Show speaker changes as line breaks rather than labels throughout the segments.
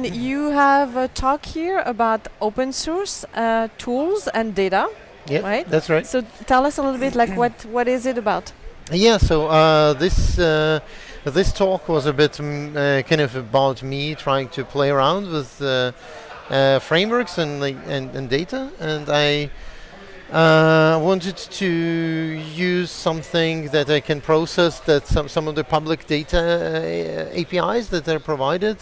And you have a talk here about open source tools and data,
Yeah,
right?
that's right.
So tell us a little bit, like what is it about?
Yeah, so this talk was a bit kind of about me trying to play around with frameworks and and data, and I wanted to use something that I can process that some of the public data APIs that are provided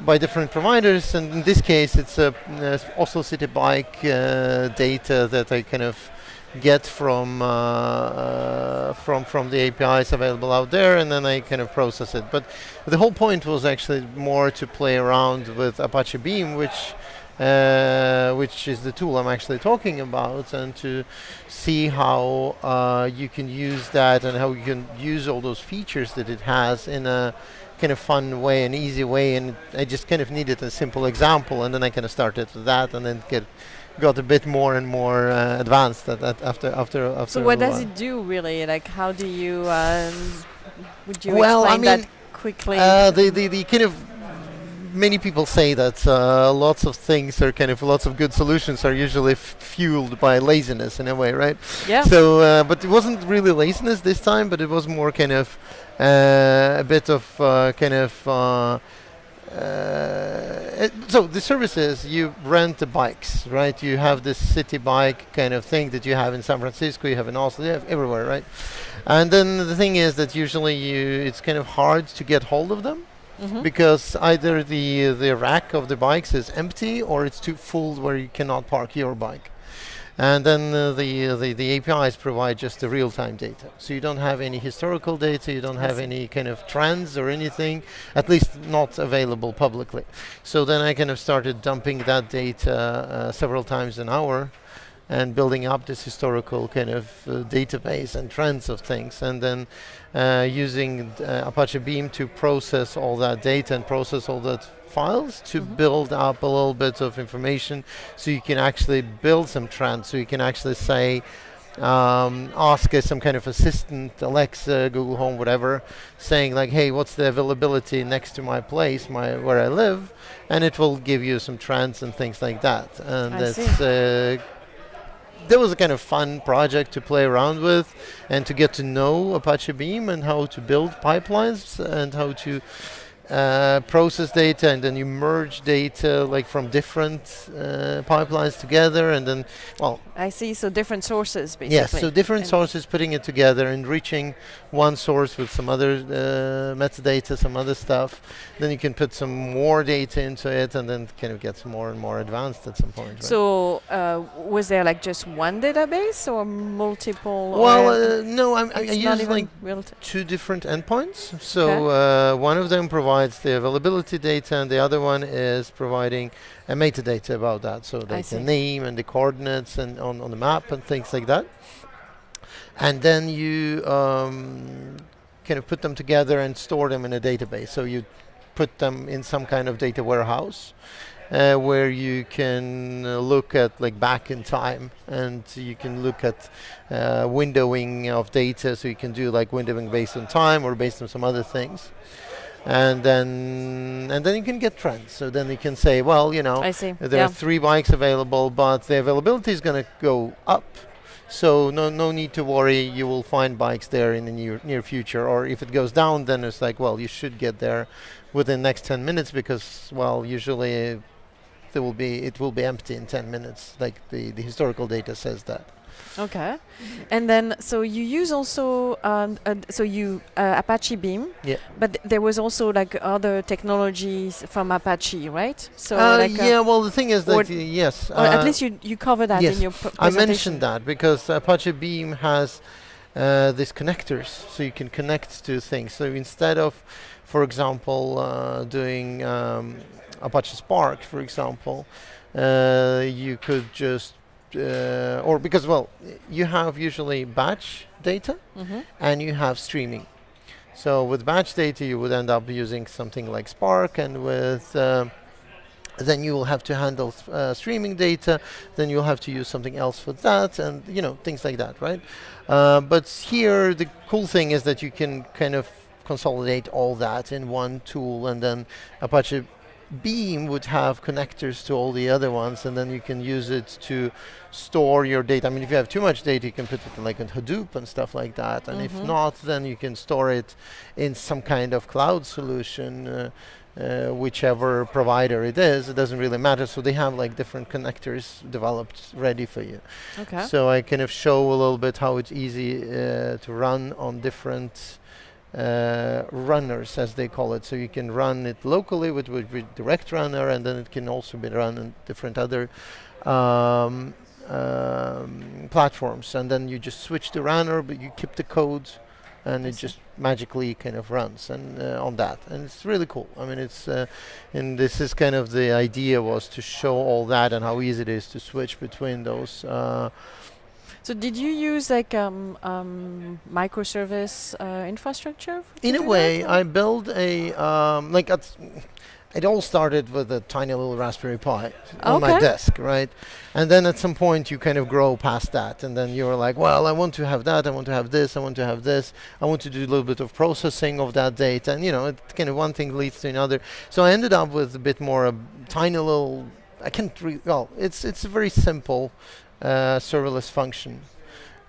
by different providers, and in this case, it's Oslo City Bike data that I kind of get from the APIs available out there, and then I kind of process it. But the whole point was actually more to play around with Apache Beam, which is the tool I'm actually talking about, and to see how you can use that and how you can use all those features that it has in a kind of fun way, an easy way. And I just kind of needed a simple example, and then I kind of started with that, and then got a bit more and more advanced after.
So what does it do really? Like how do you would you
Well, I
explain
mean,
that quickly?
the kind of many people say that lots of things are kind of lots of good solutions are usually fueled by laziness in a way, right?
Yeah.
So, but it wasn't really laziness this time, but it was more kind of a bit of so the service is you rent the bikes, right? You have this city bike kind of thing that you have in San Francisco, you have in Oslo, you have everywhere, right? And then the thing is that usually it's kind of hard to get hold of them because either the rack of the bikes is empty or it's too full where you cannot park your bike. And then the APIs provide just the real-time data. So you don't have any historical data, you don't have any kind of trends or anything, at least not available publicly. So then I kind of started dumping that data several times an hour and building up this historical kind of database and trends of things, and then using Apache Beam to process all that data and process all that files to build up a little bit of information so you can actually build some trends, so you can actually say ask some kind of assistant, Alexa, Google Home, whatever, saying like, hey, what's the availability next to my place, where I live, and it will give you some trends and things like that. And that was a kind of fun project to play around with and to get to know Apache Beam and how to build pipelines and how to process data, and then you merge data like from different pipelines together, and then, well,
I see. So different sources, basically.
yes, so different sources, putting it together, enriching one source with some other metadata, some other stuff. Then you can put some more data into it, and then kind of gets more and more advanced at some point. Right?
So was there like just one database or multiple?
Well, no, I
it's
use
not even
like
real-time.
two different endpoints. So one of them provides the availability data, and the other one is providing a metadata about that. So like the name and the coordinates and on the map and things like that. And then you kind of put them together and store them in a database. So you put them in some kind of data warehouse where you can look at like back in time, and you can look at windowing of data. So you can do like windowing based on time or based on some other things. And then you can get trends. So then you can say, well, you know, there are 3 bikes available, but the availability is going to go up. So no need to worry. You will find bikes there in the near future. Or if it goes down, then it's like, well, you should get there within the next 10 minutes because, well, usually it will be empty in 10 minutes. Like the historical data says that.
Okay, and then so you use also Apache Beam, but there was also like other technologies from Apache, right? So
well, the thing is that yes,
or at least you cover that in your presentation.
I mentioned that because Apache Beam has these connectors, so you can connect to things. So instead of, for example, doing Apache Spark, for example, you could just or because, well, you have usually batch data and you have streaming. So with batch data, you would end up using something like Spark, and with then you will have to handle streaming data. Then you'll have to use something else for that, and things like that, right? But here, the cool thing is that you can kind of consolidate all that in one tool, and then Apache Beam would have connectors to all the other ones, and then you can use it to store your data. I mean, if you have too much data, you can put it in like in Hadoop and stuff like that, and if not, then you can store it in some kind of cloud solution, whichever provider it is. It doesn't really matter. So they have like different connectors developed ready for you.
Okay.
So I kind of show a little bit how it's easy to run on different runners, as they call it. So you can run it locally with direct runner, and then it can also be run on different other platforms. And then you just switch the runner, but you keep the code, and it just magically kind of runs and on that. And it's really cool. I mean, it's and this is kind of the idea, was to show all that and how easy it is to switch between those.
So did you use like microservice infrastructure?
In a way, I built a it all started with a tiny little Raspberry Pi on my desk, right? And then at some point you kind of grow past that, and then you're like, well, I want to have that, I want to have this, I want to have this, I want to do a little bit of processing of that data, and it kind of one thing leads to another. So I ended up with a bit more a tiny little, it's a very simple serverless function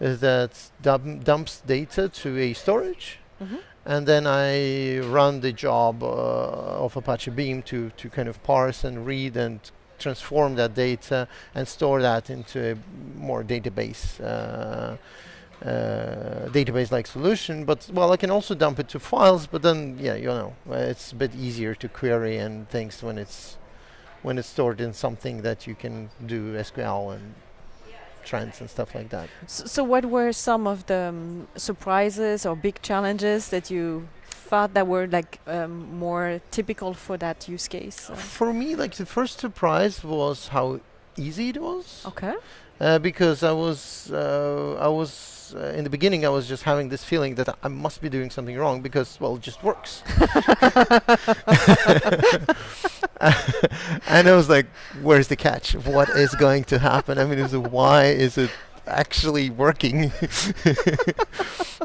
that dumps data to a storage. And then I run the job of Apache Beam to kind of parse and read and transform that data and store that into a more database-like solution. But I can also dump it to files. But then, it's a bit easier to query and things when it's stored in something that you can do SQL and trends and stuff like that.
So what were some of the surprises or big challenges that you thought that were like more typical for that use case?
For me, like the first surprise was how easy it was.
Okay.
Because I was in the beginning, I was just having this feeling that I must be doing something wrong because, it just works. And I was like, where's the catch? What is going to happen? I mean, why is it actually working?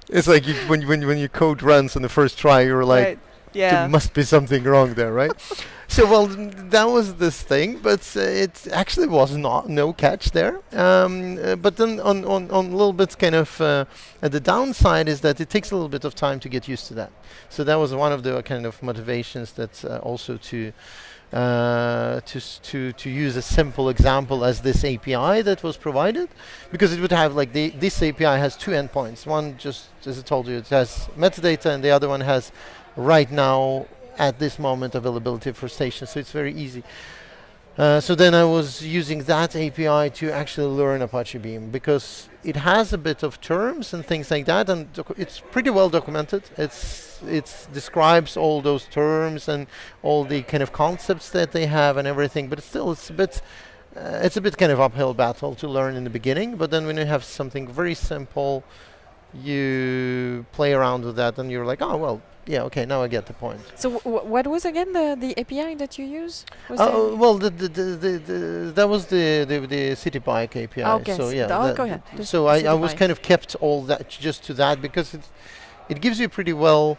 It's like when your code runs on the first try, you're like, there must be something wrong there, right? So, that was this thing, but it actually was no catch there. But then on a little bit kind of, the downside is that it takes a little bit of time to get used to that. So that was one of the kind of motivations that also to use a simple example as this API that was provided, because it would have like this API has two endpoints. One, just as I told you, it has metadata, and the other one has right now at this moment availability for stations. So it's very easy. So then I was using that API to actually learn Apache Beam, because it has a bit of terms and things like that, and it's pretty well documented. It describes all those terms and all the kind of concepts that they have and everything, but still it's a bit kind of uphill battle to learn in the beginning. But then when you have something very simple, you play around with that and you're like, yeah, okay, now I get the point.
So what was again the API that you use?
That was the City Bike API.
Okay.
So
Go ahead.
So I was kind of kept all that just to that, because it gives you a pretty well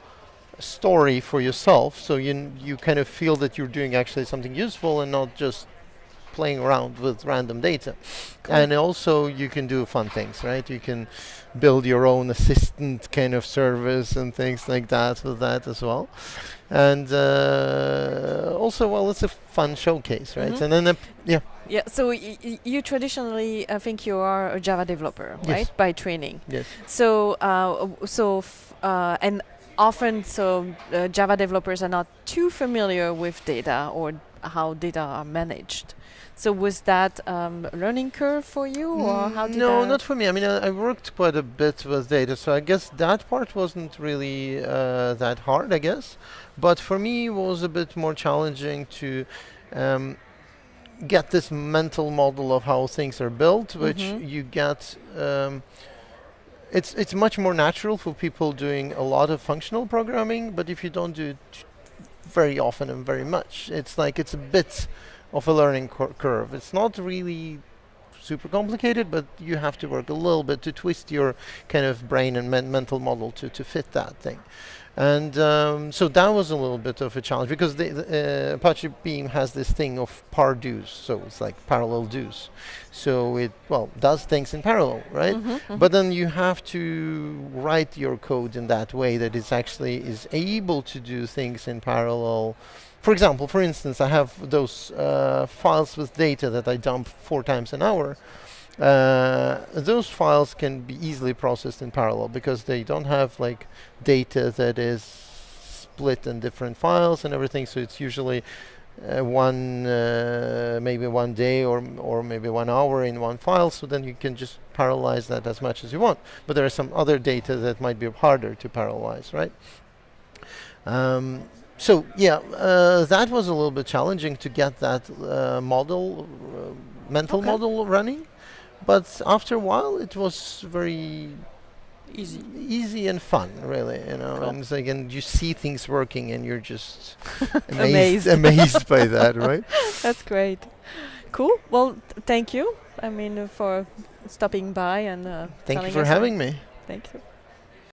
story for yourself. So you kind of feel that you're doing actually something useful and not just playing around with random data. Cool. And also you can do fun things, right? You can build your own assistant kind of service and things like that with that as well. And also, it's a fun showcase, right? And then,
Yeah, so you traditionally, I think you are a Java developer, right? By training.
Yes.
So, and often, Java developers are not too familiar with data or how data are managed. So was that a learning curve for you, or how did
No, not for me. I mean, I worked quite a bit with data, so I guess that part wasn't really that hard, I guess. But for me, it was a bit more challenging to get this mental model of how things are built, which you get. It's much more natural for people doing a lot of functional programming, but if you don't do it very often and very much, it's like it's a bit of a learning curve. It's not really super complicated, but you have to work a little bit to twist your kind of brain and mental model to fit that thing. And so that was a little bit of a challenge because the Apache Beam has this thing of pardues, so it's like parallel dues. So it, well, does things in parallel, right? But then you have to write your code in that way that it actually is able to do things in parallel. For example, for instance, I have those files with data that I dump 4 times an hour. Those files can be easily processed in parallel because they don't have like data that is split in different files and everything. So it's usually maybe 1 day or maybe 1 hour in one file. So then you can just parallelize that as much as you want. But there are some other data that might be harder to parallelize, right? So yeah, that was a little bit challenging to get that mental model running. But after a while, it was very easy and fun, really. Cool. And it's like, and you see things working, and you're just amazed by that, right?
That's great. Cool. Well, thank you. I mean, for stopping by and
thank you for having me.
Thank you.